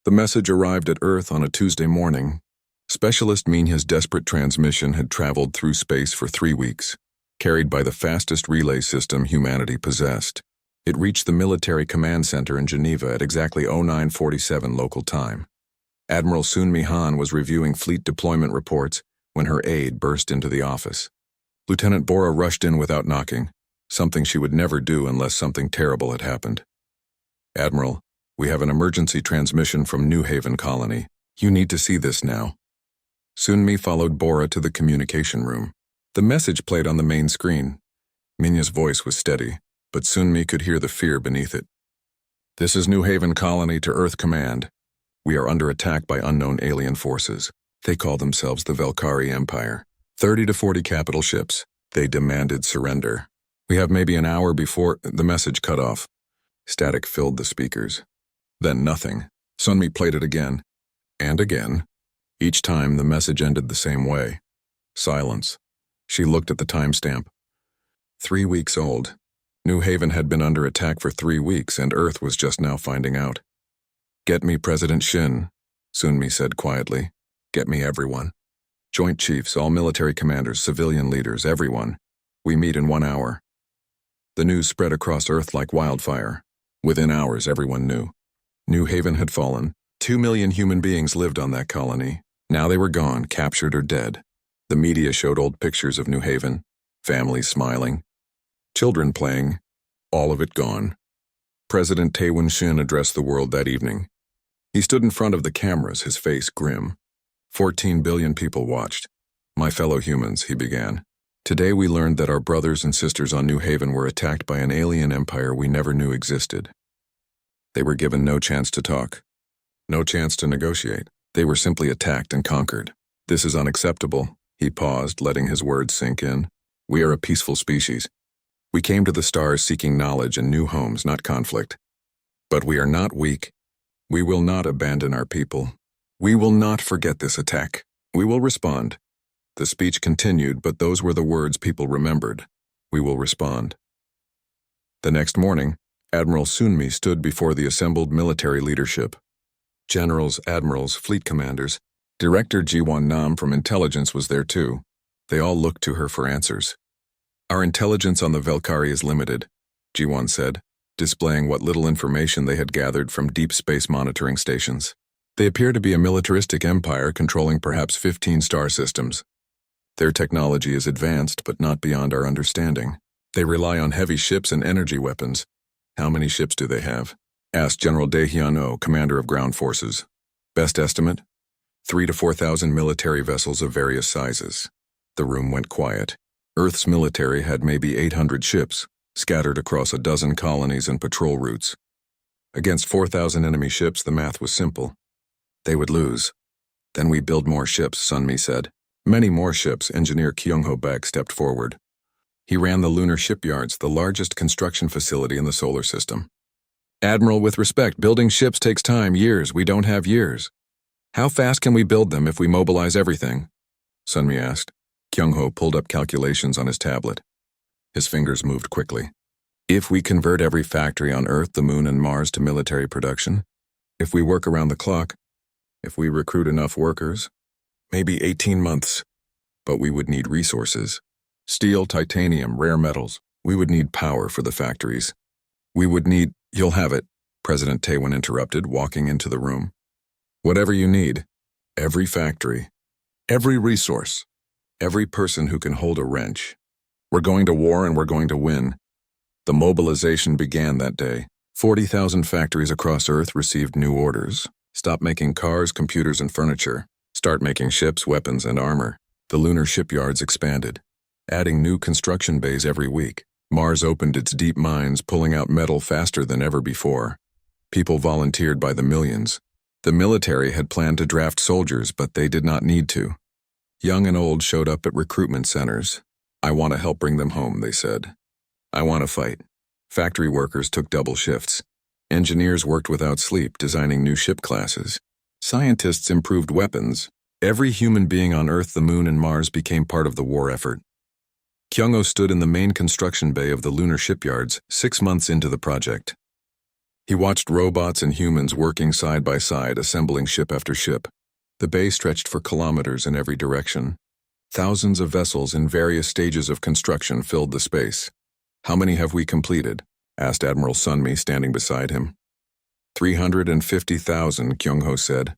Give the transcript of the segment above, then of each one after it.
The message arrived at Earth on a Tuesday morning. Specialist Minya's desperate transmission had traveled through space for 3 weeks, carried by the fastest relay system humanity possessed. It reached the military command center in Geneva at exactly 0947 local time. Admiral Sun-Mi Han was reviewing fleet deployment reports when her aide burst into the office. Lieutenant Bora rushed in without knocking, something she would never do unless something terrible had happened. "Admiral, we have an emergency transmission from New Haven Colony. You need to see this now." Sun-Mi followed Bora to the communication room. The message played on the main screen. Minya's voice was steady, but Sun-Mi could hear the fear beneath it. "This is New Haven Colony to Earth Command. We are under attack by unknown alien forces. They call themselves the Velkari Empire. 30 to 40 capital ships. They demanded surrender. We have maybe an hour before..." The message cut off. Static filled the speakers. Then nothing. Sun-Mi played it again. And again. Each time the message ended the same way. Silence. She looked at the timestamp. 3 weeks old. New Haven had been under attack for 3 weeks, and Earth was just now finding out. "Get me President Shin," Sun-Mi said quietly. "Get me everyone. Joint Chiefs, all military commanders, civilian leaders, everyone. We meet in 1 hour." The news spread across Earth like wildfire. Within hours, everyone knew. New Haven had fallen. 2 million human beings lived on that colony. Now they were gone, captured or dead. The media showed old pictures of New Haven, families smiling, children playing, all of it gone. President Tae Shin addressed the world that evening. He stood in front of the cameras, his face grim. 14 billion people watched. "My fellow humans," he began. "Today we learned that our brothers and sisters on New Haven were attacked by an alien empire we never knew existed. They were given no chance to talk, no chance to negotiate. They were simply attacked and conquered. This is unacceptable." He paused, letting his words sink in. "We are a peaceful species. We came to the stars seeking knowledge and new homes, not conflict. But we are not weak. We will not abandon our people. We will not forget this attack. We will respond." The speech continued, but those were the words people remembered. "We will respond." The next morning, Admiral Sun-Mi stood before the assembled military leadership. Generals, admirals, fleet commanders. Director Ji-won Nam from intelligence was there too. They all looked to her for answers. "Our intelligence on the Velkari is limited," Ji-won said, displaying what little information they had gathered from deep space monitoring stations. "They appear to be a militaristic empire controlling perhaps 15 star systems. Their technology is advanced but not beyond our understanding. They rely on heavy ships and energy weapons." "How many ships do they have?" asked General Dae Hyun-oh, commander of ground forces. "Best estimate? 3,000 to 4,000 military vessels of various sizes." The room went quiet. Earth's military had maybe 800 ships, scattered across a dozen colonies and patrol routes. Against 4,000 enemy ships, the math was simple. They would lose. "Then we build more ships," Sun-Mi said. "Many more ships," Engineer Kyung-ho Baek stepped forward. He ran the lunar shipyards, the largest construction facility in the solar system. "Admiral, with respect, building ships takes time, years. We don't have years. How fast can we build them if we mobilize everything?" Sun-Mi asked. Kyung-ho pulled up calculations on his tablet. His fingers moved quickly. "If we convert every factory on Earth, the Moon, and Mars to military production, if we work around the clock, if we recruit enough workers, maybe 18 months. But we would need resources. Steel, titanium, rare metals. We would need power for the factories. We would need..." "You'll have it," President Tae-won interrupted, walking into the room. "Whatever you need. Every factory. Every resource. Every person who can hold a wrench. We're going to war and we're going to win." The mobilization began that day. 40,000 factories across Earth received new orders. Stop making cars, computers, and furniture. Start making ships, weapons, and armor. The lunar shipyards expanded, adding new construction bays every week. Mars opened its deep mines, pulling out metal faster than ever before. People volunteered by the millions. The military had planned to draft soldiers, but they did not need to. Young and old showed up at recruitment centers. "I want to help bring them home," they said. "I want to fight." Factory workers took double shifts. Engineers worked without sleep, designing new ship classes. Scientists improved weapons. Every human being on Earth, the Moon, and Mars became part of the war effort. Kyung-ho stood in the main construction bay of the lunar shipyards 6 months into the project. He watched robots and humans working side by side, assembling ship after ship. The bay stretched for kilometers in every direction. Thousands of vessels in various stages of construction filled the space. "How many have we completed?" asked Admiral Sunmi, standing beside him. 350,000, Kyung-ho said.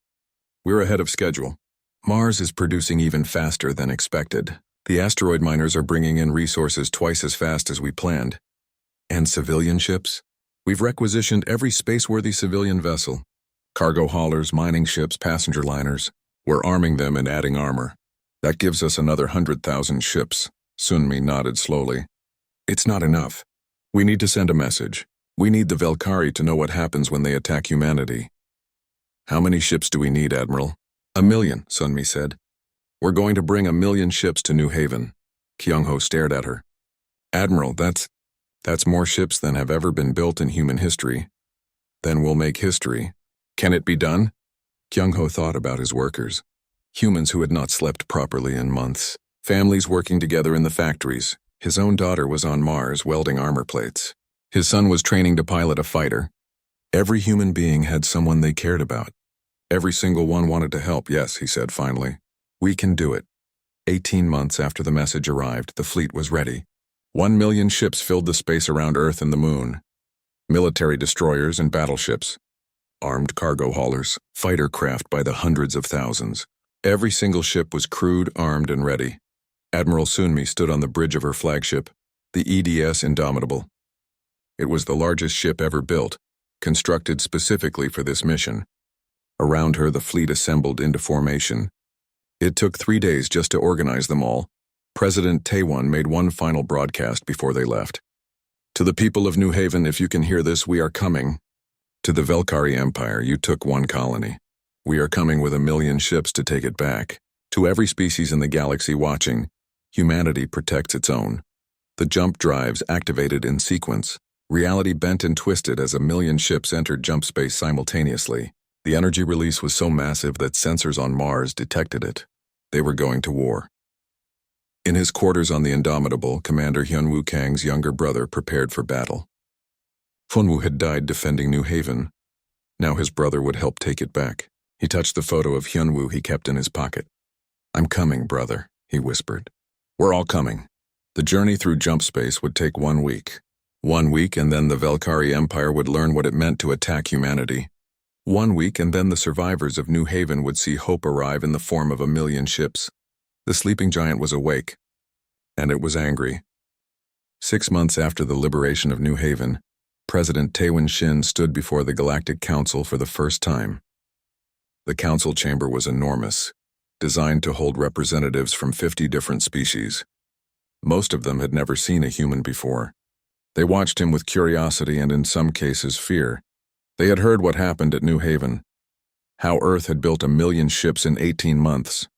"We're ahead of schedule. Mars is producing even faster than expected. The asteroid miners are bringing in resources twice as fast as we planned. And civilian ships? We've requisitioned every space-worthy civilian vessel. Cargo haulers, mining ships, passenger liners. We're arming them and adding armor. That gives us another 100,000 ships." Sunmi nodded slowly. "It's not enough. We need to send a message. We need the Velkari to know what happens when they attack humanity." "How many ships do we need, Admiral?" "1 million, Sunmi said. "We're going to bring 1 million ships to New Haven." Kyung-ho stared at her. "Admiral, that's more ships than have ever been built in human history. Then we'll make history. Can it be done?" Kyung-ho thought about his workers. Humans who had not slept properly in months. Families working together in the factories. His own daughter was on Mars welding armor plates. His son was training to pilot a fighter. Every human being had someone they cared about. Every single one wanted to help. "Yes," he said finally. "We can do it." 18 months after the message arrived, the fleet was ready. 1 million ships filled the space around Earth and the Moon. Military destroyers and battleships. Armed cargo haulers, fighter craft by the hundreds of thousands. Every single ship was crewed, armed, and ready. Admiral Sunmi stood on the bridge of her flagship, the EDS Indomitable. It was the largest ship ever built, constructed specifically for this mission. Around her, the fleet assembled into formation. It took 3 days just to organize them all. President Taewon made one final broadcast before they left. "To the people of New Haven, if you can hear this, we are coming. To the Velkari Empire, you took one colony. We are coming with 1 million ships to take it back. To every species in the galaxy watching, humanity protects its own." The jump drives activated in sequence. Reality bent and twisted as 1 million ships entered jump space simultaneously. The energy release was so massive that sensors on Mars detected it. They were going to war. In his quarters on the Indomitable, Commander Hyunwoo Kang's younger brother prepared for battle. Funwoo had died defending New Haven. Now his brother would help take it back. He touched the photo of Hyunwoo he kept in his pocket. "I'm coming, brother," he whispered. "We're all coming." The journey through jump space would take 1 week. 1 week, and then the Velkari Empire would learn what it meant to attack humanity. 1 week, and then the survivors of New Haven would see hope arrive in the form of 1 million ships. The sleeping giant was awake, and it was angry. 6 months after the liberation of New Haven, President Taewon Shin stood before the Galactic Council for the first time. The council chamber was enormous, designed to hold representatives from 50 different species. Most of them had never seen a human before. They watched him with curiosity and in some cases fear. They had heard what happened at New Haven, how Earth had built 1 million ships in 18 months,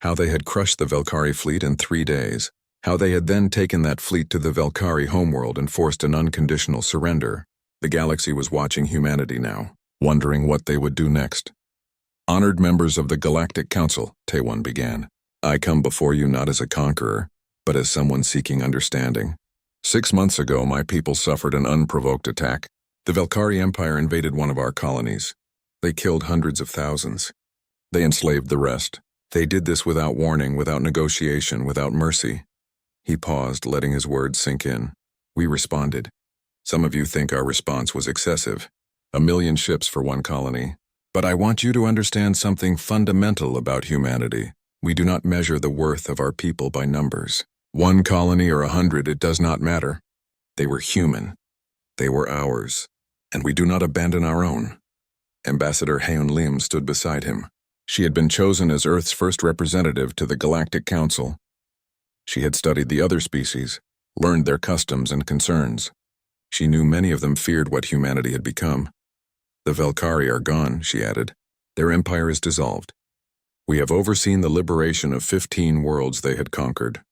how they had crushed the Velkari fleet in 3 days, how they had then taken that fleet to the Velkari homeworld and forced an unconditional surrender. The galaxy was watching humanity now, wondering what they would do next. "Honored members of the Galactic Council," Taewon began, "I come before you not as a conqueror, but as someone seeking understanding. 6 months ago, my people suffered an unprovoked attack. The Velkari Empire invaded one of our colonies. They killed hundreds of thousands. They enslaved the rest. They did this without warning, without negotiation, without mercy." He paused, letting his words sink in. "We responded. Some of you think our response was excessive. 1 million ships for one colony. But I want you to understand something fundamental about humanity. We do not measure the worth of our people by numbers. 1 colony or 100, it does not matter. They were human. They were ours. And we do not abandon our own." Ambassador Haeun Lim stood beside him. She had been chosen as Earth's first representative to the Galactic Council. She had studied the other species, learned their customs and concerns. She knew many of them feared what humanity had become. "The Velkari are gone," she added. "Their empire is dissolved. We have overseen the liberation of 15 worlds they had conquered.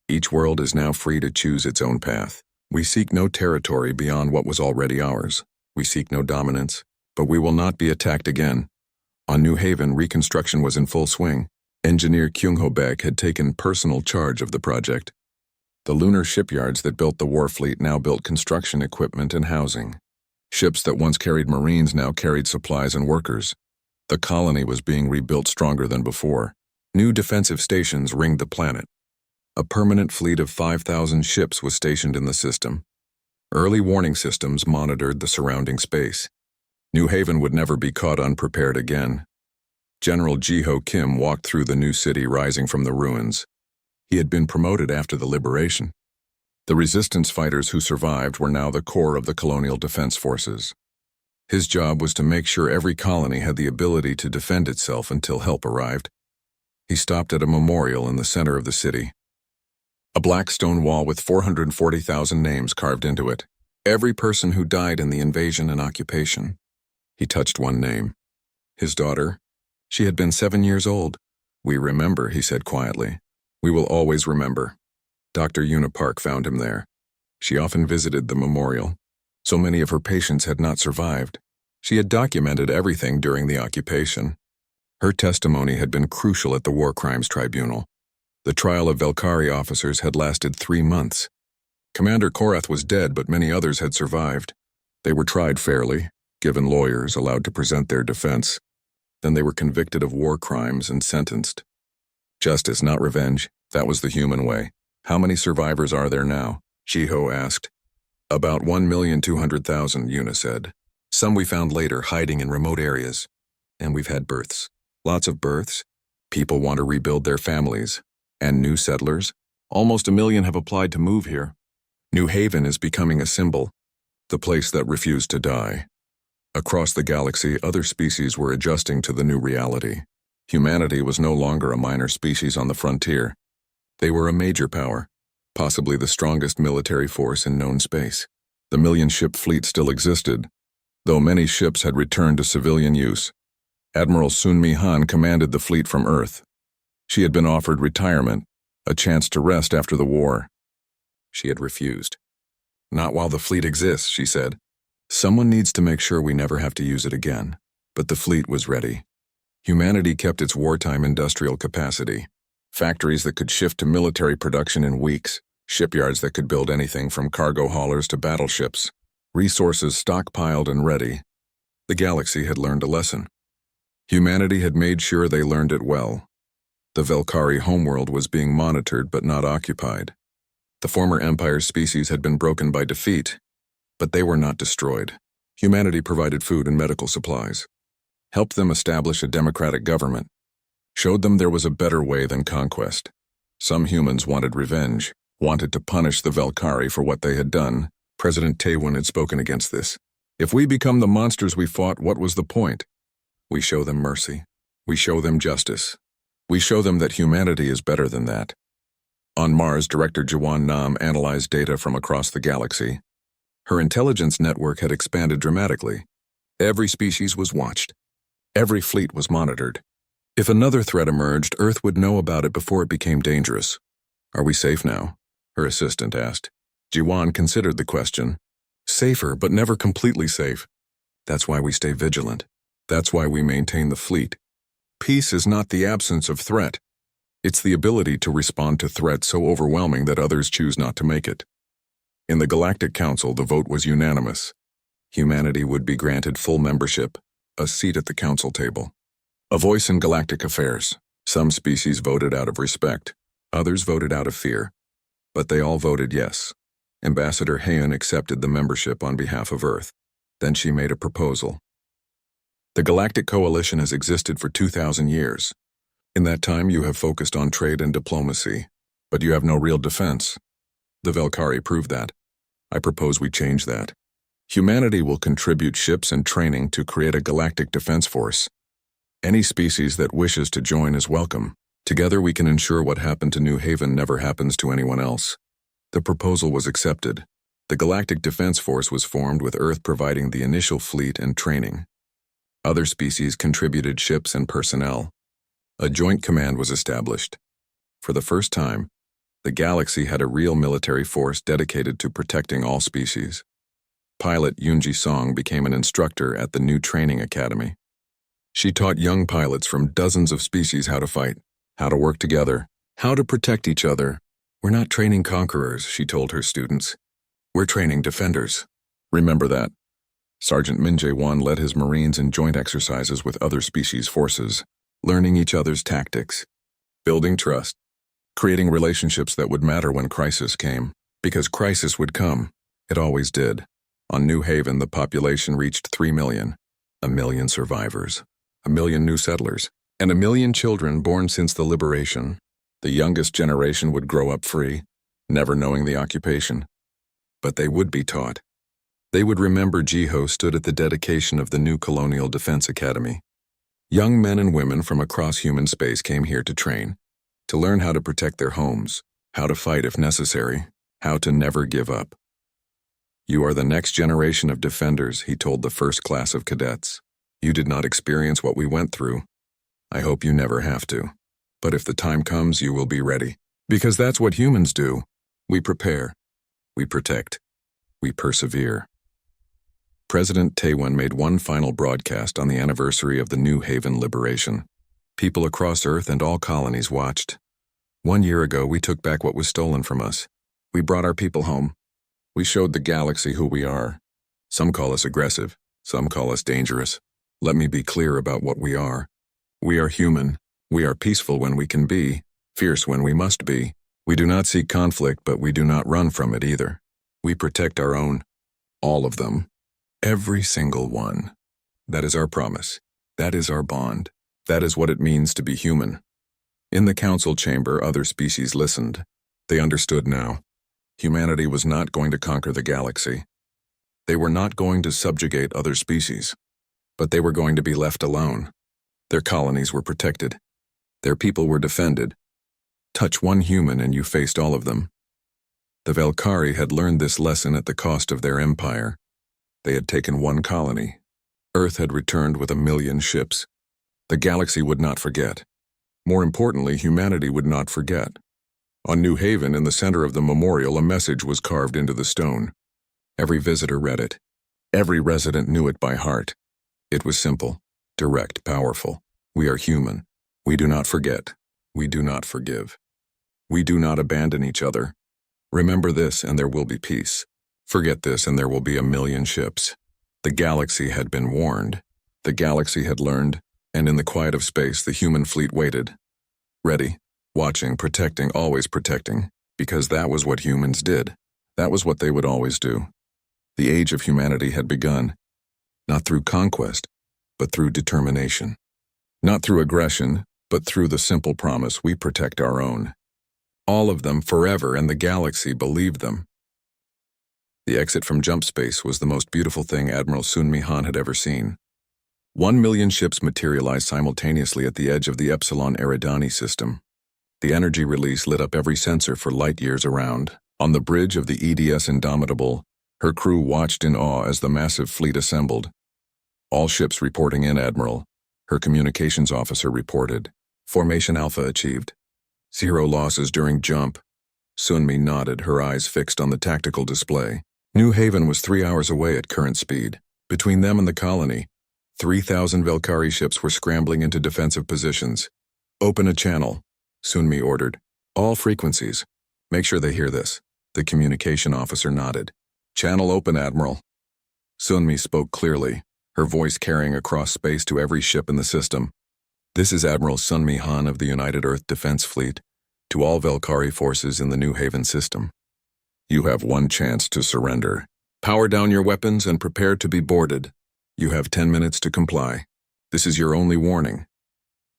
Each world is now free to choose its own path. We seek no territory beyond what was already ours. We seek no dominance, but we will not be attacked again." On New Haven, reconstruction was in full swing. Engineer Kyung-ho Baek had taken personal charge of the project. The lunar shipyards that built the war fleet now built construction equipment and housing. Ships that once carried Marines now carried supplies and workers. The colony was being rebuilt stronger than before. New defensive stations ringed the planet. A permanent fleet of 5,000 ships was stationed in the system. Early warning systems monitored the surrounding space. New Haven would never be caught unprepared again. General Jiho Kim walked through the new city rising from the ruins. He had been promoted after the liberation. The resistance fighters who survived were now the core of the colonial defense forces. His job was to make sure every colony had the ability to defend itself until help arrived. He stopped at a memorial in the center of the city. A black stone wall with 440,000 names carved into it. Every person who died in the invasion and occupation. He touched one name. His daughter. She had been 7 years old. "We remember," he said quietly. "We will always remember." Dr. Una Park found him there. She often visited the memorial. So many of her patients had not survived. She had documented everything during the occupation. Her testimony had been crucial at the War Crimes Tribunal. The trial of Velkari officers had lasted 3 months. Commander Korath was dead, but many others had survived. They were tried fairly, given lawyers, allowed to present their defense. Then they were convicted of war crimes and sentenced. Justice, not revenge. That was the human way. "How many survivors are there now?" Jiho asked. "About 1,200,000, Una said. "Some we found later, hiding in remote areas. And we've had births. Lots of births. People want to rebuild their families. And new settlers. Almost 1 million have applied to move here. New Haven is becoming a symbol. The place that refused to die." Across the galaxy, other species were adjusting to the new reality. Humanity was no longer a minor species on the frontier. They were a major power, possibly the strongest military force in known space. The 1,000,000-ship fleet still existed, though many ships had returned to civilian use. Admiral Sunmi Han commanded the fleet from Earth. She had been offered retirement, a chance to rest after the war. She had refused. "Not while the fleet exists," she said. "Someone needs to make sure we never have to use it again." But the fleet was ready. Humanity kept its wartime industrial capacity. Factories that could shift to military production in weeks, shipyards that could build anything from cargo haulers to battleships, resources stockpiled and ready. The galaxy had learned a lesson. Humanity had made sure they learned it well. The Velkari homeworld was being monitored but not occupied. The former Empire's species had been broken by defeat, but they were not destroyed. Humanity provided food and medical supplies, helped them establish a democratic government, showed them there was a better way than conquest. Some humans wanted revenge, wanted to punish the Velkari for what they had done. President Taewon had spoken against this. "If we become the monsters we fought, what was the point? We show them mercy. We show them justice. We show them that humanity is better than that." On Mars, Director Jawan Nam analyzed data from across the galaxy. Her intelligence network had expanded dramatically. Every species was watched. Every fleet was monitored. If another threat emerged, Earth would know about it before it became dangerous. "Are we safe now?" her assistant asked. Jiwan considered the question. "Safer, but never completely safe. That's why we stay vigilant. That's why we maintain the fleet. Peace is not the absence of threat. It's the ability to respond to threats so overwhelming that others choose not to make it." In the Galactic Council, the vote was unanimous. Humanity would be granted full membership, a seat at the council table, a voice in galactic affairs. Some species voted out of respect, others voted out of fear, but they all voted yes. Ambassador Heian accepted the membership on behalf of Earth. Then she made a proposal. "The Galactic Coalition has existed for 2,000 years. In that time you have focused on trade and diplomacy, but you have no real defense. The Velkari proved that. I propose we change that. Humanity will contribute ships and training to create a galactic defense force. Any species that wishes to join is welcome. Together we can ensure what happened to New Haven never happens to anyone else." The proposal was accepted. The Galactic Defense Force was formed with Earth providing the initial fleet and training. Other species contributed ships and personnel. A joint command was established. For the first time, the galaxy had a real military force dedicated to protecting all species. Pilot Yoonji Song became an instructor at the new training academy. She taught young pilots from dozens of species how to fight, how to work together, how to protect each other. "We're not training conquerors," she told her students. "We're training defenders. Remember that." Sergeant Minjae-1 led his Marines in joint exercises with other species forces, learning each other's tactics, building trust, creating relationships that would matter when crisis came. Because crisis would come. It always did. On New Haven, the population reached 3 million. 1 million survivors, 1 million new settlers, and 1 million children born since the liberation. The youngest generation would grow up free, never knowing the occupation. But they would be taught. They would remember Jiho stood at the dedication of the new Colonial Defense Academy. Young men and women from across human space came here to train, to learn how to protect their homes, how to fight if necessary, how to never give up. You are the next generation of defenders, he told the first class of cadets. You did not experience what we went through. I hope you never have to. But if the time comes, you will be ready. Because that's what humans do. We prepare. We protect. We persevere. President Taewon made one final broadcast on the anniversary of the New Haven liberation. People across Earth and all colonies watched. 1 year ago, we took back what was stolen from us. We brought our people home. We showed the galaxy who we are. Some call us aggressive. Some call us dangerous. Let me be clear about what we are. We are human. We are peaceful when we can be, fierce when we must be. We do not seek conflict, but we do not run from it either. We protect our own. All of them. Every single one. That is our promise. That is our bond. That is what it means to be human. In the council chamber, other species listened. They understood now. Humanity was not going to conquer the galaxy. They were not going to subjugate other species. But they were going to be left alone. Their colonies were protected. Their people were defended. Touch one human and you faced all of them. The Valkyrie had learned this lesson at the cost of their empire. They had taken one colony. Earth had returned with 1 million ships. The galaxy would not forget. More importantly, humanity would not forget. On New Haven, in the center of the memorial, a message was carved into the stone. Every visitor read it. Every resident knew it by heart. It was simple, direct, powerful. We are human. We do not forget. We do not forgive. We do not abandon each other. Remember this and there will be peace. Forget this and there will be 1 million ships. The galaxy had been warned. The galaxy had learned, and in the quiet of space, the human fleet waited. Ready, watching, protecting, always protecting, because that was what humans did. That was what they would always do. The age of humanity had begun, not through conquest, but through determination. Not through aggression, but through the simple promise we protect our own. All of them forever, and the galaxy believed them. The exit from jump space was the most beautiful thing Admiral Sun-Mi Han had ever seen. 1 million ships materialized simultaneously at the edge of the Epsilon Eridani system. The energy release lit up every sensor for light years around. On the bridge of the EDS Indomitable, her crew watched in awe as the massive fleet assembled. All ships reporting in, Admiral. Her communications officer reported. Formation Alpha achieved. 0 losses during jump. Sun-Mi nodded, her eyes fixed on the tactical display. New Haven was 3 hours away at current speed. Between them and the colony, 3,000 Valkyrie ships were scrambling into defensive positions. Open a channel, Sun-Mi ordered. All frequencies. Make sure they hear this. The communication officer nodded. Channel open, Admiral. Sun-Mi spoke clearly, her voice carrying across space to every ship in the system. This is Admiral Sun-Mi Han of the United Earth Defense Fleet, to all Valkyrie forces in the New Haven system. You have one chance to surrender. Power down your weapons and prepare to be boarded. You have 10 minutes to comply. This is your only warning.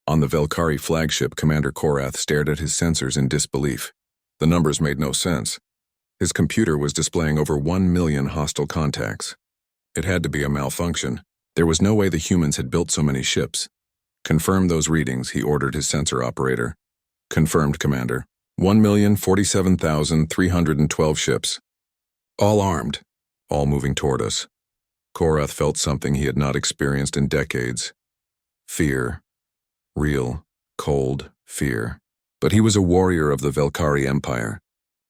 On the Valkyrie flagship, Commander Korath stared at his sensors in disbelief. The numbers made no sense. His computer was displaying over 1 million hostile contacts. It had to be a malfunction. There was no way the humans had built so many ships. Confirm those readings, he ordered his sensor operator. Confirmed, Commander. 1,047,312 ships. All armed, all moving toward us. Korath felt something he had not experienced in decades. Fear. Real, cold fear. But he was a warrior of the Valkyrie Empire.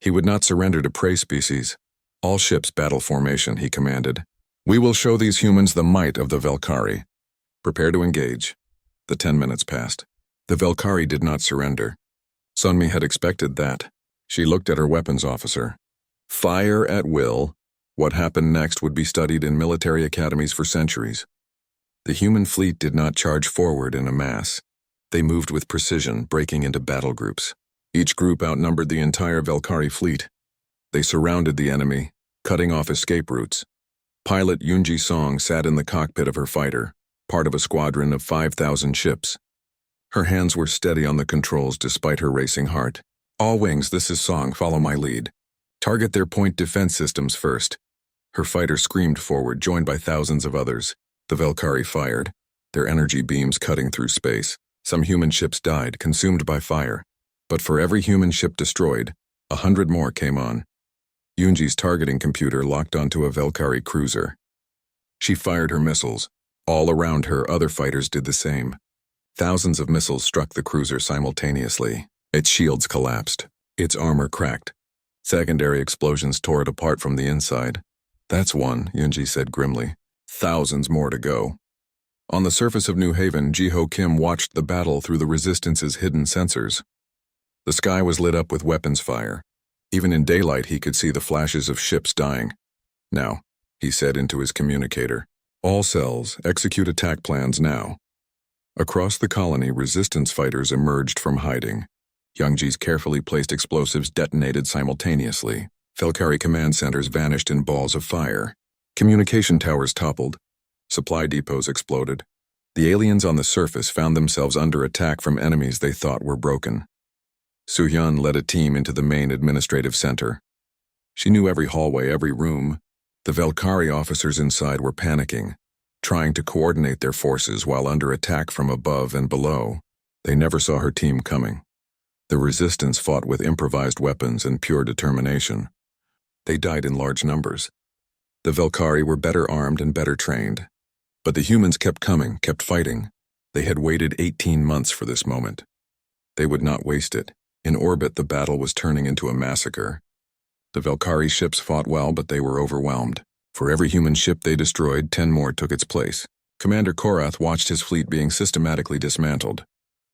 He would not surrender to prey species. All ships battle formation, he commanded. We will show these humans the might of the Valkyrie. Prepare to engage. The 10 minutes passed. The Valkyrie did not surrender. Sun-Mi had expected that. She looked at her weapons officer. Fire at will. What happened next would be studied in military academies for centuries. The human fleet did not charge forward in a mass. They moved with precision, breaking into battle groups. Each group outnumbered the entire Valkyrie fleet. They surrounded the enemy, cutting off escape routes. Pilot Yoonji Song sat in the cockpit of her fighter, part of a squadron of 5,000 ships. Her hands were steady on the controls despite her racing heart. All wings, this is Song, follow my lead. Target their point defense systems first. Her fighter screamed forward, joined by thousands of others. The Valkyrie fired, their energy beams cutting through space. Some human ships died, consumed by fire. But for every human ship destroyed, 100 more came on. Yoonji's targeting computer locked onto a Valkyrie cruiser. She fired her missiles. All around her, other fighters did the same. Thousands of missiles struck the cruiser simultaneously. Its shields collapsed. Its armor cracked. Secondary explosions tore it apart from the inside. That's one, Yoonji said grimly. Thousands more to go. On the surface of New Haven, Ji-ho Kim watched the battle through the Resistance's hidden sensors. The sky was lit up with weapons fire. Even in daylight, he could see the flashes of ships dying. Now, he said into his communicator, all cells, execute attack plans now. Across the colony, resistance fighters emerged from hiding. Youngji's carefully placed explosives detonated simultaneously. Valkyrie command centers vanished in balls of fire. Communication towers toppled. Supply depots exploded. The aliens on the surface found themselves under attack from enemies they thought were broken. Soo-hyun led a team into the main administrative center. She knew every hallway, every room. The Valkyrie officers inside were panicking, trying to coordinate their forces while under attack from above and below. They never saw her team coming. The resistance fought with improvised weapons and pure determination. They died in large numbers. The Valkyrie were better armed and better trained. But the humans kept coming, kept fighting. They had waited 18 months for this moment. They would not waste it. In orbit, the battle was turning into a massacre. The Valkyrie ships fought well, but they were overwhelmed. For every human ship they destroyed, 10 more took its place. Commander Korath watched his fleet being systematically dismantled.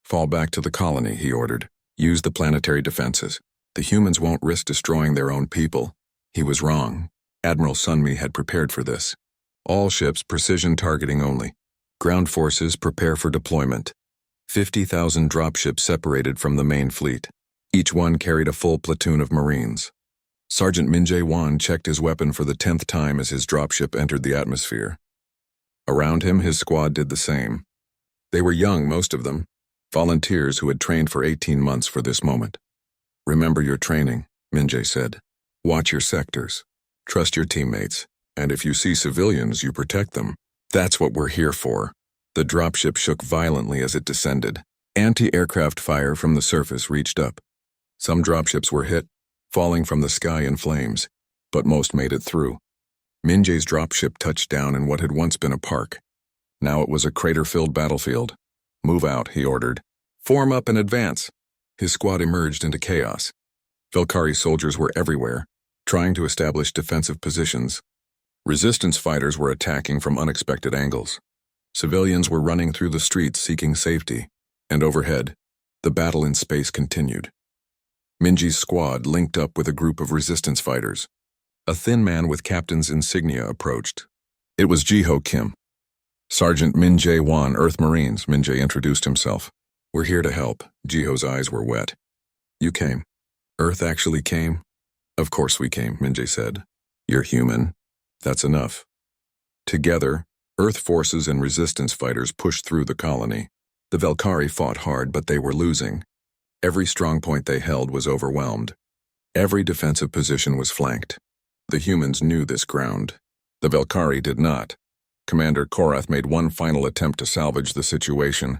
Fall back to the colony, he ordered. Use the planetary defenses. The humans won't risk destroying their own people. He was wrong. Admiral Sunmi had prepared for this. All ships, precision targeting only. Ground forces, prepare for deployment. 50,000 dropships separated from the main fleet. Each one carried a full platoon of Marines. Sergeant Min Jae-won checked his weapon for the 10th time as his dropship entered the atmosphere. Around him, his squad did the same. They were young, most of them, volunteers who had trained for 18 months for this moment. Remember your training, Min Jae said. Watch your sectors. Trust your teammates. And if you see civilians, you protect them. That's what we're here for. The dropship shook violently as it descended. Anti-aircraft fire from the surface reached up. Some dropships were hit, falling from the sky in flames, but most made it through. Min Jae's dropship touched down in what had once been a park. Now it was a crater-filled battlefield. Move out, he ordered. Form up and advance. His squad emerged into chaos. Valkyrie soldiers were everywhere, trying to establish defensive positions. Resistance fighters were attacking from unexpected angles. Civilians were running through the streets seeking safety. And overhead, the battle in space continued. Minji's squad linked up with a group of resistance fighters. A thin man with captain's insignia approached. It was Ji-ho Kim. Sergeant Min Jae-won, Earth Marines, Min Jae introduced himself. We're here to help. Ji-ho's eyes were wet. You came. Earth actually came? Of course we came, Min Jae said. You're human. That's enough. Together, Earth forces and resistance fighters pushed through the colony. The Valkyrie fought hard, but they were losing. Every strong point they held was overwhelmed. Every defensive position was flanked. The humans knew this ground. The Valkyrie did not. Commander Korath made one final attempt to salvage the situation.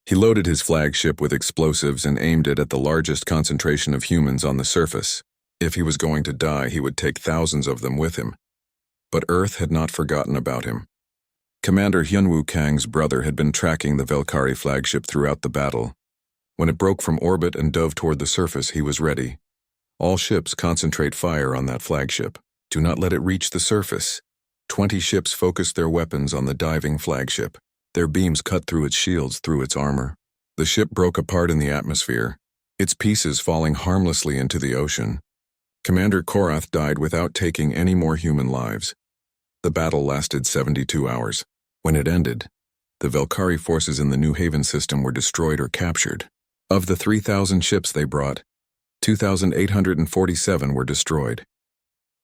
He loaded his flagship with explosives and aimed it at the largest concentration of humans on the surface. If he was going to die, he would take thousands of them with him. But Earth had not forgotten about him. Commander Hyunwoo Kang's brother had been tracking the Valkyrie flagship throughout the battle. When it broke from orbit and dove toward the surface, he was ready. All ships concentrate fire on that flagship. Do not let it reach the surface. 20 ships focused their weapons on the diving flagship. Their beams cut through its shields, through its armor. The ship broke apart in the atmosphere, its pieces falling harmlessly into the ocean. Commander Korath died without taking any more human lives. The battle lasted 72 hours. When it ended, the Velkari forces in the New Haven system were destroyed or captured. Of the 3,000 ships they brought, 2,847 were destroyed.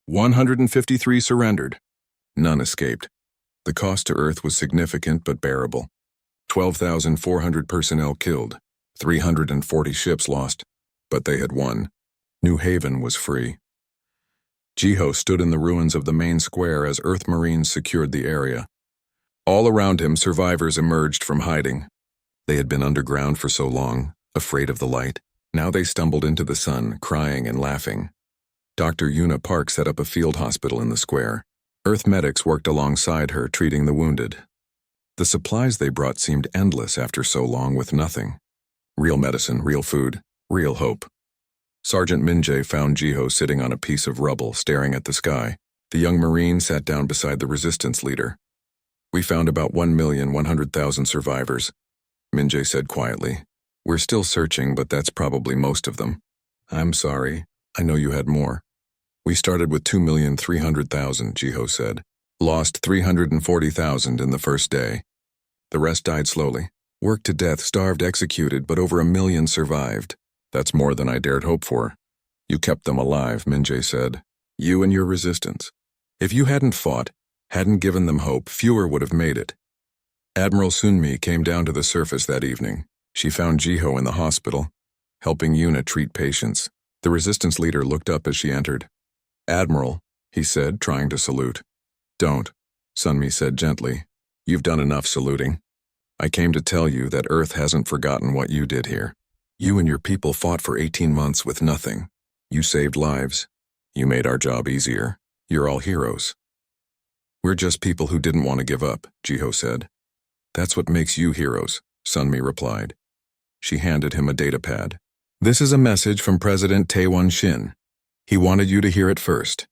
153 surrendered. None escaped. The cost to Earth was significant but bearable. 12,400 personnel killed, 340 ships lost, but they had won. New Haven was free. Jiho stood in the ruins of the main square as Earth Marines secured the area. All around him, survivors emerged from hiding. They had been underground for so long, afraid of the light. Now they stumbled into the sun, crying and laughing. Dr. Yuna Park set up a field hospital in the square. Earth medics worked alongside her, treating the wounded. The supplies they brought seemed endless after so long with nothing. Real medicine, real food, real hope. Sergeant Minjae found Jiho sitting on a piece of rubble, staring at the sky. The young Marine sat down beside the resistance leader. "We found about 1,100,000 survivors," Minjae said quietly. "We're still searching, but that's probably most of them." "I'm sorry. I know you had more." "We started with 2,300,000, Jiho said. "Lost 340,000 in the first day. The rest died slowly. Worked to death, starved, executed, but over 1 million survived. That's more than I dared hope for." "You kept them alive," Minjae said. "You and your resistance. If you hadn't fought, hadn't given them hope, fewer would have made it." Admiral Sunmi came down to the surface that evening. She found Jiho in the hospital, helping Yuna treat patients. The resistance leader looked up as she entered. "Admiral," he said, trying to salute. "Don't," Sunmi said gently. "You've done enough saluting. I came to tell you that Earth hasn't forgotten what you did here. You and your people fought for 18 months with nothing. You saved lives. You made our job easier. You're all heroes." "We're just people who didn't want to give up," Jiho said. "That's what makes you heroes," Sunmi replied. She handed him a datapad. "This is a message from President Taewon Shin. He wanted you to hear it first.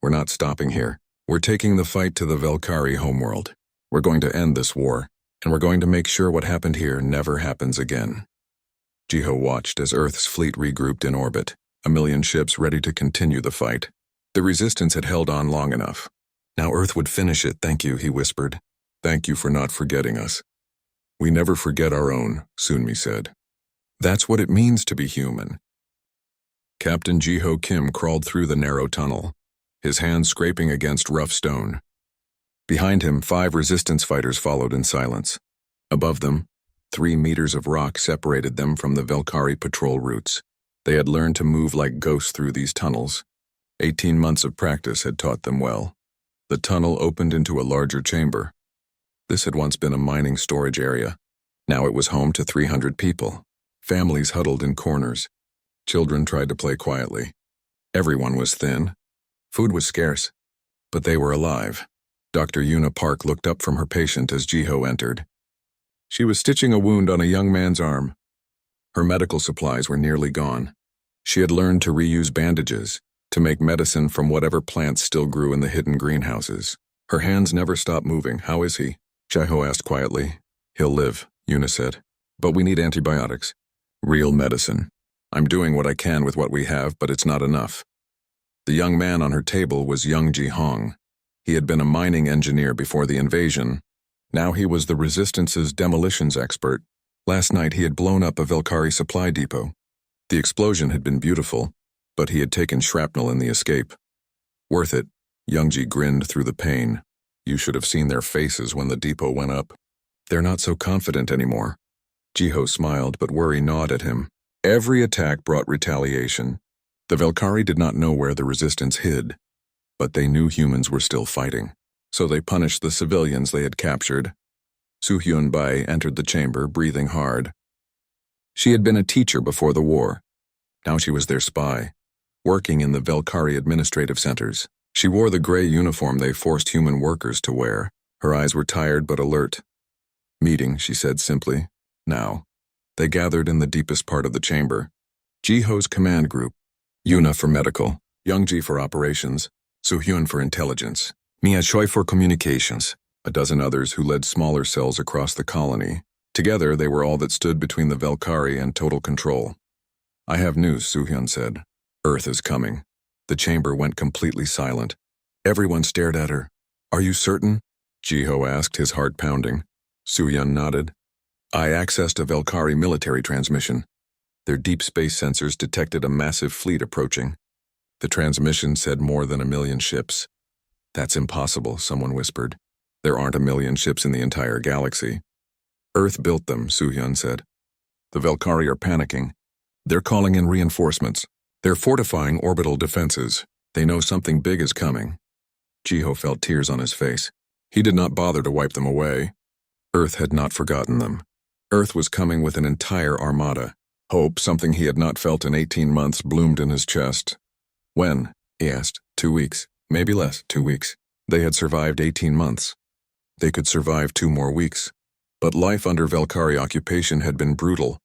We're not stopping here. We're taking the fight to the Velkari homeworld. We're going to end this war, and we're going to make sure what happened here never happens again." Jiho watched as Earth's fleet regrouped in orbit, 1 million ships ready to continue the fight. The resistance had held on long enough. "Now Earth would finish it, thank you," he whispered. "Thank you for not forgetting us." "We never forget our own," Sunmi said. "That's what it means to be human." Captain Jiho Kim crawled through the narrow tunnel, his hands scraping against rough stone. Behind him, 5 resistance fighters followed in silence. Above them, 3 meters of rock separated them from the Velkari patrol routes. They had learned to move like ghosts through these tunnels. 18 months of practice had taught them well. The tunnel opened into a larger chamber. This had once been a mining storage area. Now it was home to 300 people. Families huddled in corners. Children tried to play quietly. Everyone was thin. Food was scarce, but they were alive. Dr. Yuna Park looked up from her patient as Jiho entered. She was stitching a wound on a young man's arm. Her medical supplies were nearly gone. She had learned to reuse bandages, to make medicine from whatever plants still grew in the hidden greenhouses. Her hands never stopped moving. "How is he?" Jiho asked quietly. "He'll live," Yuna said. "But we need antibiotics. Real medicine. I'm doing what I can with what we have, but it's not enough." The young man on her table was Young Ji Hong. He had been a mining engineer before the invasion. Now he was the Resistance's demolitions expert. Last night he had blown up a Velkari supply depot. The explosion had been beautiful, but he had taken shrapnel in the escape. "Worth it," Youngji grinned through the pain. "You should have seen their faces when the depot went up. They're not so confident anymore." Jiho smiled, but worry gnawed at him. Every attack brought retaliation. The Velkari did not know where the resistance hid, but they knew humans were still fighting. So they punished the civilians they had captured. Soo-hyun Bai entered the chamber, breathing hard. She had been a teacher before the war. Now she was their spy, working in the Velkari administrative centers. She wore the gray uniform they forced human workers to wear. Her eyes were tired but alert. "Meeting," she said simply. "Now." They gathered in the deepest part of the chamber. Jiho's command group, Yuna for medical, Youngji for operations, Soo-hyun for intelligence, Mia Choi for communications, a dozen others who led smaller cells across the colony. Together, they were all that stood between the Velkari and total control. "I have news," Soo-hyun said. "Earth is coming." The chamber went completely silent. Everyone stared at her. "Are you certain?" Jiho asked, his heart pounding. Suyun nodded. "I accessed a Velkari military transmission. Their deep space sensors detected a massive fleet approaching. The transmission said more than 1,000,000 ships." "That's impossible," someone whispered. "There aren't 1,000,000 ships in the entire galaxy." "Earth built them," Suyun said. "The Velkari are panicking. They're calling in reinforcements. They're fortifying orbital defenses. They know something big is coming." Jiho felt tears on his face. He did not bother to wipe them away. Earth had not forgotten them. Earth was coming with an entire armada. Hope, something he had not felt in 18 months, bloomed in his chest. "When?" he asked. 2 weeks. Maybe less, 2 weeks. They had survived 18 months. They could survive 2 more weeks. But life under Velkari occupation had been brutal.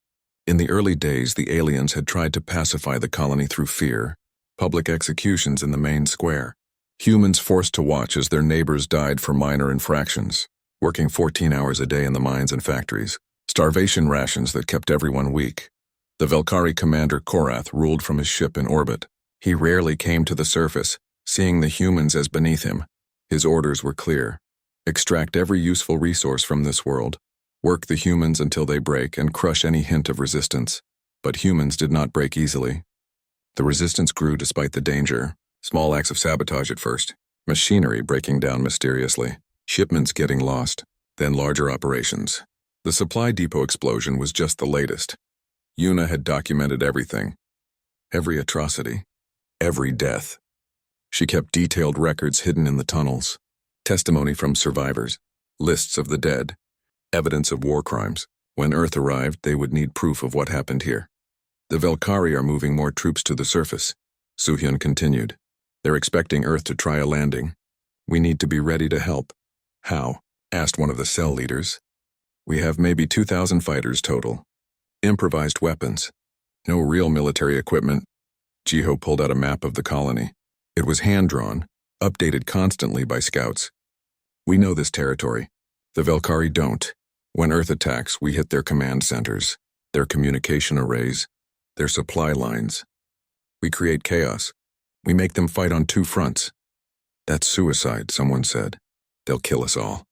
In the early days, the aliens had tried to pacify the colony through fear. Public executions in the main square. Humans forced to watch as their neighbors died for minor infractions. Working 14 hours a day in the mines and factories. Starvation rations that kept everyone weak. The Velkari commander Korath ruled from his ship in orbit. He rarely came to the surface, seeing the humans as beneath him. His orders were clear. Extract every useful resource from this world. Work the humans until they break and crush any hint of resistance. But humans did not break easily. The resistance grew despite the danger. Small acts of sabotage at first. Machinery breaking down mysteriously. Shipments getting lost. Then larger operations. The supply depot explosion was just the latest. Yuna had documented everything. Every atrocity. Every death. She kept detailed records hidden in the tunnels. Testimony from survivors. Lists of the dead. Evidence of war crimes. When Earth arrived, they would need proof of what happened here. "The Velkari are moving more troops to the surface," Suhyun continued. "They're expecting Earth to try a landing. We need to be ready to help." "How?" asked one of the cell leaders. "We have maybe 2,000 fighters total. Improvised weapons. No real military equipment." Jiho pulled out a map of the colony. It was hand-drawn, updated constantly by scouts. "We know this territory. The Velkari don't. When Earth attacks, we hit their command centers, their communication arrays, their supply lines. We create chaos. We make them fight on 2 fronts. "That's suicide," someone said. "They'll kill us all."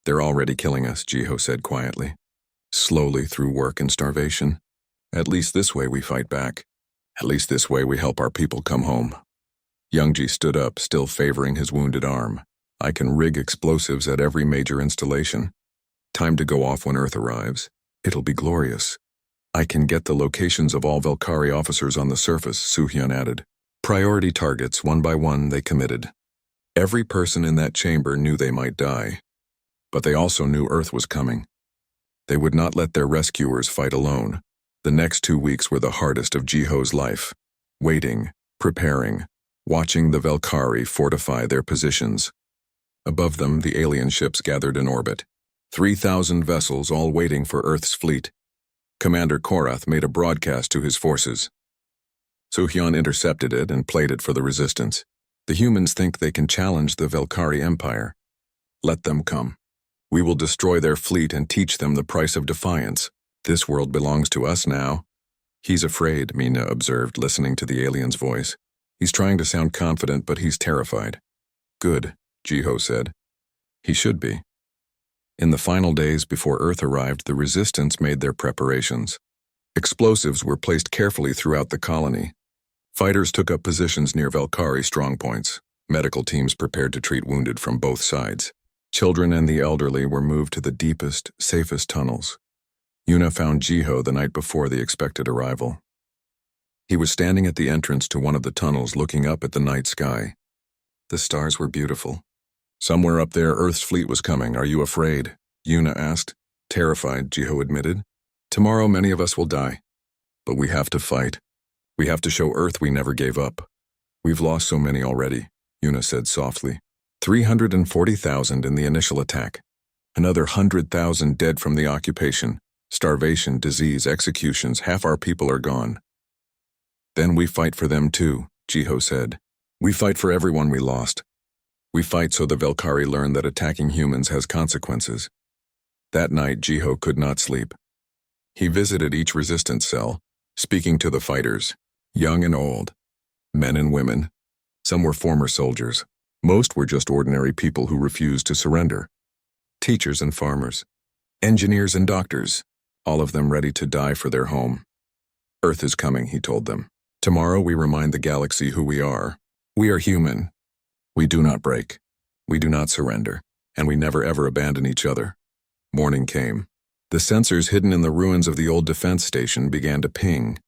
"They're already killing us," Jiho said quietly. "Slowly through work and starvation. At least this way we fight back. At least this way we help our people come home." Youngji stood up, still favoring his wounded arm. "I can rig explosives at every major installation. Time to go off when Earth arrives. It'll be glorious. I can get the locations of all Velkari officers on the surface," Suhyun added. Priority targets, one by one, they committed. Every person in that chamber knew they might die. But they also knew Earth was coming. They would not let their rescuers fight alone. The next 2 weeks were the hardest of Jiho's life. Waiting, preparing, watching the Velkari fortify their positions. Above them, the alien ships gathered in orbit. 3,000 vessels all waiting for Earth's fleet. Commander Korath made a broadcast to his forces. Suhyun intercepted it and played it for the resistance. "The humans think they can challenge the Velkari Empire. Let them come. We will destroy their fleet and teach them the price of defiance. This world belongs to us now." "He's afraid," Mina observed, listening to the alien's voice. "He's trying to sound confident, but he's terrified." "Good," Jiho said. "He should be." In the final days before Earth arrived, the resistance made their preparations. Explosives were placed carefully throughout the colony. Fighters took up positions near Velkari strongpoints. Medical teams prepared to treat wounded from both sides. Children and the elderly were moved to the deepest, safest tunnels. Yuna found Jiho the night before the expected arrival. He was standing at the entrance to one of the tunnels looking up at the night sky. The stars were beautiful. "Somewhere up there, Earth's fleet was coming. Are you afraid?" Yuna asked. "Terrified," Jiho admitted. "Tomorrow many of us will die. But we have to fight. We have to show Earth we never gave up. We've lost so many already," Yuna said softly. 340,000 in the initial attack. Another 100,000 dead from the occupation. Starvation, disease, executions, half our people are gone. "Then we fight for them too," Jiho said. "We fight for everyone we lost. We fight so the Velkari learn that attacking humans has consequences." That night, Jiho could not sleep. He visited each resistance cell, speaking to the fighters, young and old. Men and women. Some were former soldiers. Most were just ordinary people who refused to surrender. Teachers and farmers. Engineers and doctors. All of them ready to die for their home. Earth is coming, he told them. Tomorrow we remind the galaxy who we are. We are human. We do not break. We do not surrender. And we never ever abandon each other. Morning came. The sensors hidden in the ruins of the old defense station began to ping.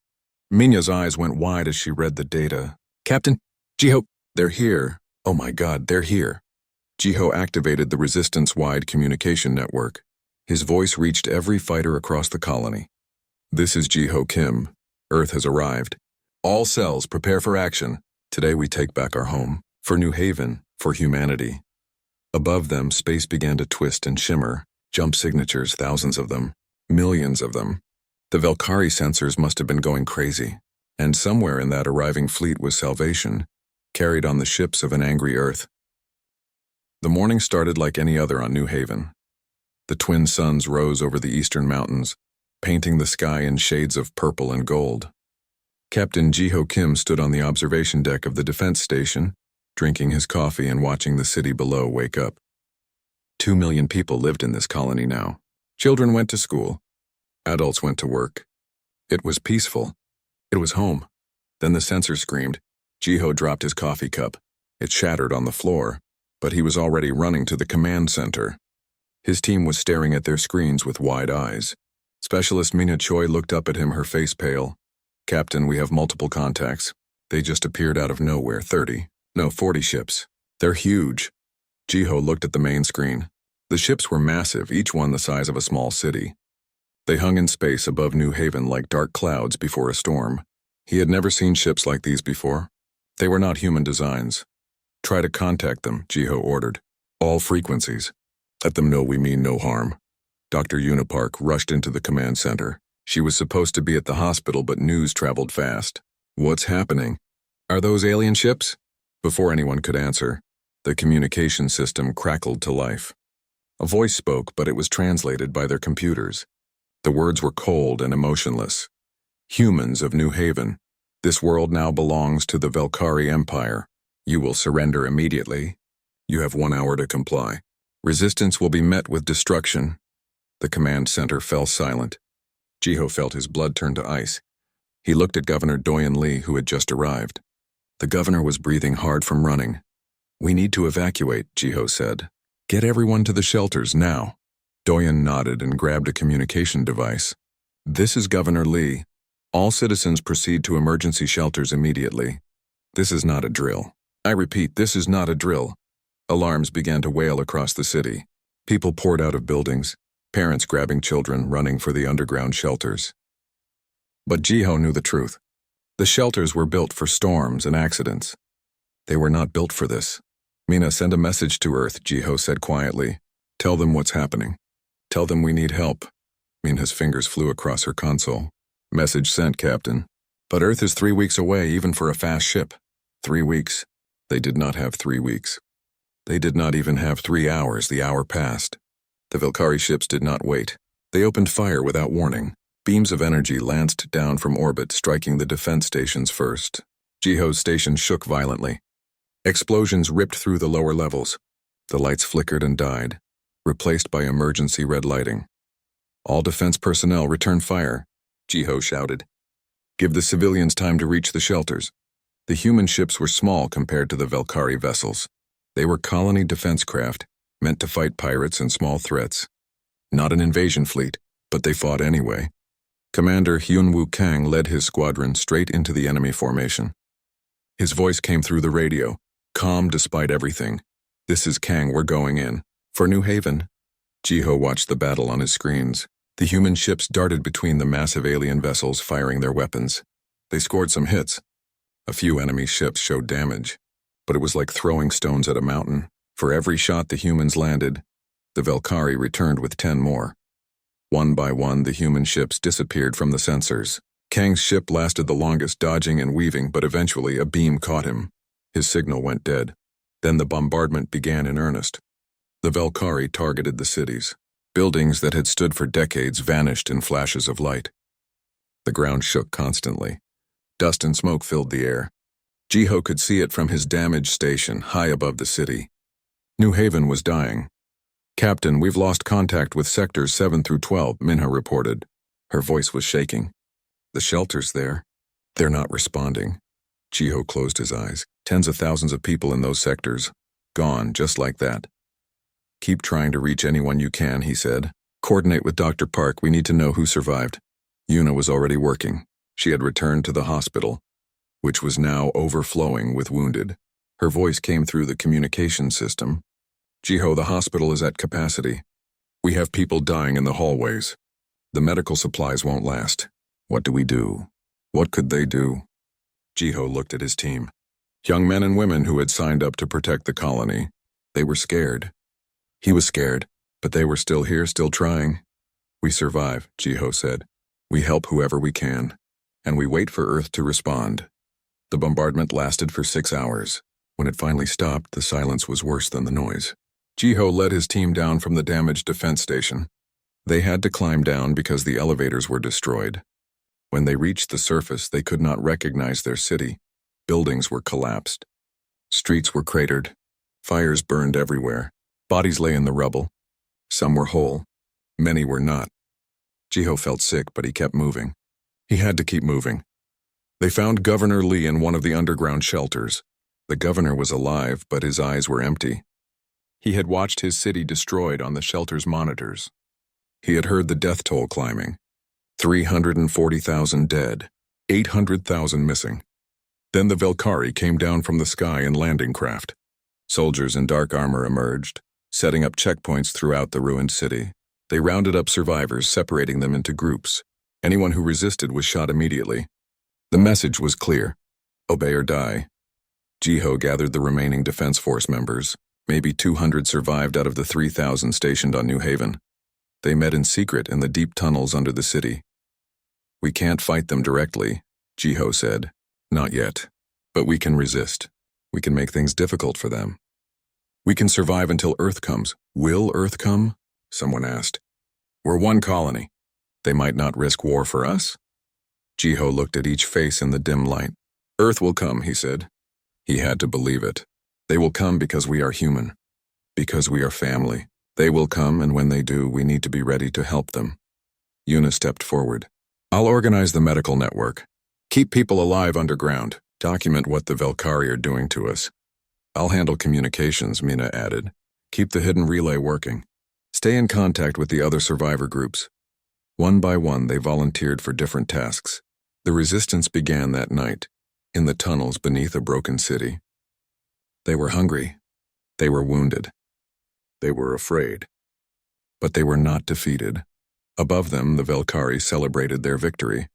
Minya's eyes went wide as she read the data. Captain, Jiho, they're here. Oh my God, they're here. Jiho activated the resistance-wide communication network. His voice reached every fighter across the colony. This is Jiho Kim. Earth has arrived. All cells prepare for action. Today we take back our home. For New Haven, for humanity. Above them, space began to twist and shimmer. Jump signatures, thousands of them. Millions of them. The Velkari sensors must have been going crazy. And somewhere in that arriving fleet was salvation, carried on the ships of an angry Earth. The morning started like any other on New Haven. The twin suns rose over the eastern mountains, painting the sky in shades of purple and gold. Captain Jiho Kim stood on the observation deck of the defense station, drinking his coffee and watching the city below wake up. 2 million people lived in this colony now. Children went to school. Adults went to work. It was peaceful. It was home. Then the sensor screamed. Jiho dropped his coffee cup. It shattered on the floor, but he was already running to the command center. His team was staring at their screens with wide eyes. Specialist Mina Choi looked up at him, her face pale. Captain, we have multiple contacts. They just appeared out of nowhere, 40 ships. They're huge. Jiho looked at the main screen. The ships were massive, each one the size of a small city. They hung in space above New Haven like dark clouds before a storm. He had never seen ships like these before. They were not human designs. Try to contact them, Jiho ordered. All frequencies. Let them know we mean no harm. Dr. Unipark rushed into the command center. She was supposed to be at the hospital, but news traveled fast. What's happening? Are those alien ships? Before anyone could answer, the communication system crackled to life. A voice spoke, but it was translated by their computers. The words were cold and emotionless. Humans of New Haven, this world now belongs to the Velkari Empire. You will surrender immediately. You have 1 hour to comply. Resistance will be met with destruction. The command center fell silent. Jiho felt his blood turn to ice. He looked at Governor Doyen Lee, who had just arrived. The governor was breathing hard from running. We need to evacuate, Jiho said. Get everyone to the shelters now. Doyen nodded and grabbed a communication device. This is Governor Lee. All citizens proceed to emergency shelters immediately. This is not a drill. I repeat, this is not a drill. Alarms began to wail across the city. People poured out of buildings, parents grabbing children, running for the underground shelters. But Jiho knew the truth. The shelters were built for storms and accidents. They were not built for this. Mina, send a message to Earth, Jiho said quietly. Tell them what's happening. Tell them we need help. Mina's fingers flew across her console. Message sent, Captain. But Earth is 3 weeks away, even for a fast ship. 3 weeks. They did not have 3 weeks. They did not even have 3 hours. The hour passed. The Velkari ships did not wait. They opened fire without warning. Beams of energy lanced down from orbit, striking the defense stations first. Jiho's station shook violently. Explosions ripped through the lower levels. The lights flickered and died, replaced by emergency red lighting. All defense personnel return fire, Jiho shouted. Give the civilians time to reach the shelters. The human ships were small compared to the Velkari vessels. They were colony defense craft, meant to fight pirates and small threats. Not an invasion fleet, but they fought anyway. Commander Hyunwoo Kang led his squadron straight into the enemy formation. His voice came through the radio, calm despite everything. This is Kang, we're going in. For New Haven. Jiho watched the battle on his screens. The human ships darted between the massive alien vessels, firing their weapons. They scored some hits. A few enemy ships showed damage, but it was like throwing stones at a mountain. For every shot the humans landed, the Velkari returned with 10 more. One by one, the human ships disappeared from the sensors. Kang's ship lasted the longest, dodging and weaving, but eventually a beam caught him. His signal went dead. Then the bombardment began in earnest. The Velkari targeted the cities. Buildings that had stood for decades vanished in flashes of light. The ground shook constantly. Dust and smoke filled the air. Jiho could see it from his damaged station high above the city. New Haven was dying. "Captain, we've lost contact with sectors 7 through 12, Minha reported. Her voice was shaking. "The shelter's there. They're not responding." Jiho closed his eyes. Tens of thousands of people in those sectors. Gone, just like that. "Keep trying to reach anyone you can," he said. "Coordinate with Dr. Park. We need to know who survived." Yuna was already working. She had returned to the hospital, which was now overflowing with wounded. Her voice came through the communication system. "Jiho, the hospital is at capacity. We have people dying in the hallways. The medical supplies won't last. What do we do? What could they do?" Jiho looked at his team. Young men and women who had signed up to protect the colony. They were scared. He was scared, but they were still here, still trying. "We survive," Jiho said. "We help whoever we can. And we wait for Earth to respond." The bombardment lasted for 6 hours. When it finally stopped, the silence was worse than the noise. Jiho led his team down from the damaged defense station. They had to climb down because the elevators were destroyed. When they reached the surface, they could not recognize their city. Buildings were collapsed. Streets were cratered. Fires burned everywhere. Bodies lay in the rubble. Some were whole. Many were not. Jiho felt sick, but he kept moving. He had to keep moving. They found Governor Lee in one of the underground shelters. The governor was alive, but his eyes were empty. He had watched his city destroyed on the shelter's monitors. He had heard the death toll climbing. 340,000 dead, 800,000 missing. Then the Velkari came down from the sky in landing craft. Soldiers in dark armor emerged, setting up checkpoints throughout the ruined city. They rounded up survivors, separating them into groups. Anyone who resisted was shot immediately. The message was clear: obey or die. Jiho gathered the remaining Defense Force members. Maybe 200 survived out of the 3,000 stationed on New Haven. They met in secret in the deep tunnels under the city. "We can't fight them directly," Jiho said. "Not yet. But we can resist. We can make things difficult for them. We can survive until Earth comes." "Will Earth come?" someone asked. "We're one colony. They might not risk war for us." Jiho looked at each face in the dim light. "Earth will come," he said. He had to believe it. "They will come because we are human. Because we are family. They will come, and when they do, we need to be ready to help them." Yuna stepped forward. "I'll organize the medical network. Keep people alive underground. Document what the Velkari are doing to us. I'll handle communications," Mina added. "Keep the hidden relay working. Stay in contact with the other survivor groups." One by one, they volunteered for different tasks. The resistance began that night, in the tunnels beneath a broken city. They were hungry. They were wounded. They were afraid. But they were not defeated. Above them, the Velkari celebrated their victory.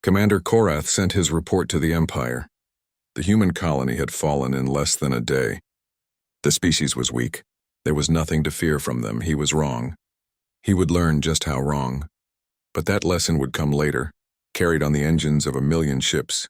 Commander Korath sent his report to the Empire. The human colony had fallen in less than a day. The species was weak. There was nothing to fear from them. He was wrong. He would learn just how wrong. But that lesson would come later, carried on the engines of 1,000,000 ships.